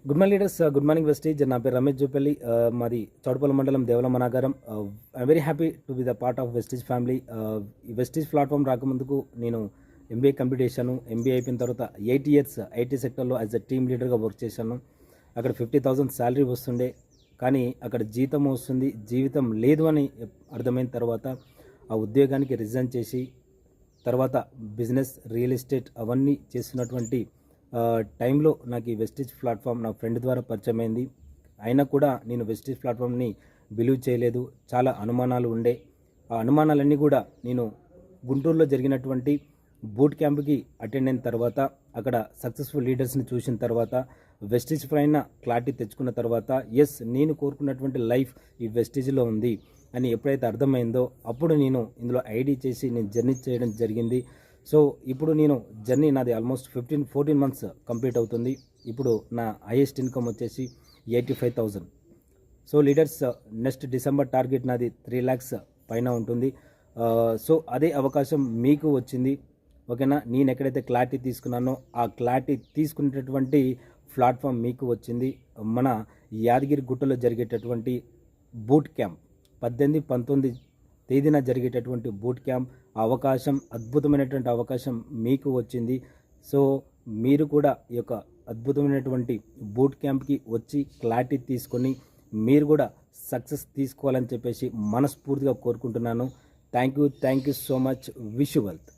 Good morning leaders, good morning Vestige. నా పేరు రమేష్ జూపల్లి. మాది చౌడపల్లి మండలం దేవలమ్మ నగరం. I'm very happy to be the part of Vestige family. ఈ వెస్టీజ్ ప్లాట్ఫామ్ రాకముందుకు నేను ఎంబీఏ కంప్లీట్ చేశాను. ఎంబీఏ అయిపోయిన తర్వాత 8 years ఐటీ సెక్టర్లో యాజ్ అ టీమ్ లీడర్గా వర్క్ చేశాను. అక్కడ 50,000 శాలరీ వస్తుండే, కానీ అక్కడ జీతం వస్తుంది, జీవితం లేదు అని అర్థమైన తర్వాత ఆ ఉద్యోగానికి రిజైన్ చేసి తర్వాత బిజినెస్, రియల్ ఎస్టేట్ అవన్నీ చేస్తున్నటువంటి టైంలో నాకు ఈ వెస్టీజ్ ప్లాట్ఫామ్ నా ఫ్రెండ్ ద్వారా పరిచయం అయింది. అయినా కూడా నేను వెస్టీజ్ ప్లాట్ఫామ్ని బిలీవ్ చేయలేదు. చాలా అనుమానాలు ఉండే. ఆ అనుమానాలన్నీ కూడా నేను గుంటూరులో జరిగినటువంటి బూట్ క్యాంప్కి అటెండ్ అయిన తర్వాత, అక్కడ సక్సెస్ఫుల్ లీడర్స్ని చూసిన తర్వాత, వెస్టీజ్ పైన క్లారిటీ తెచ్చుకున్న తర్వాత, ఎస్ నేను కోరుకున్నటువంటి లైఫ్ ఈ వెస్టీజ్లో ఉంది అని ఎప్పుడైతే అర్థమైందో అప్పుడు నేను ఇందులో ఐడి చేసి నేను జర్నీ చేయడం జరిగింది. సో ఇప్పుడు నేను జర్నీ నాది ఆల్మోస్ట్ 14 months కంప్లీట్ అవుతుంది. ఇప్పుడు నా హైయెస్ట్ ఇన్కమ్ వచ్చేసి 85,000. So leaders, next December target నాది 3 lakhs పైన ఉంటుంది. సో అదే అవకాశం మీకు వచ్చింది. ఓకేనా? నేను ఎక్కడైతే క్లారిటీ తీసుకున్నానో ఆ క్లారిటీ తీసుకునేటటువంటి ప్లాట్ఫామ్ మీకు వచ్చింది. మన యాదగిరి గుట్టలో జరిగేటటువంటి బూట్ క్యాంప్ 18, 19 తేదీన జరిగేటటువంటి బూట్ క్యాంప్ అవకాశం, అద్భుతమైనటువంటి అవకాశం మీకు వచ్చింది. సో మీరు కూడా ఈ యొక్క అద్భుతమైనటువంటి బూట్ క్యాంప్కి వచ్చి క్లారిటీ తీసుకొని మీరు కూడా సక్సెస్ తీసుకోవాలని చెప్పేసి మనస్ఫూర్తిగా కోరుకుంటున్నాను. Thank you so much. Wish you wealth.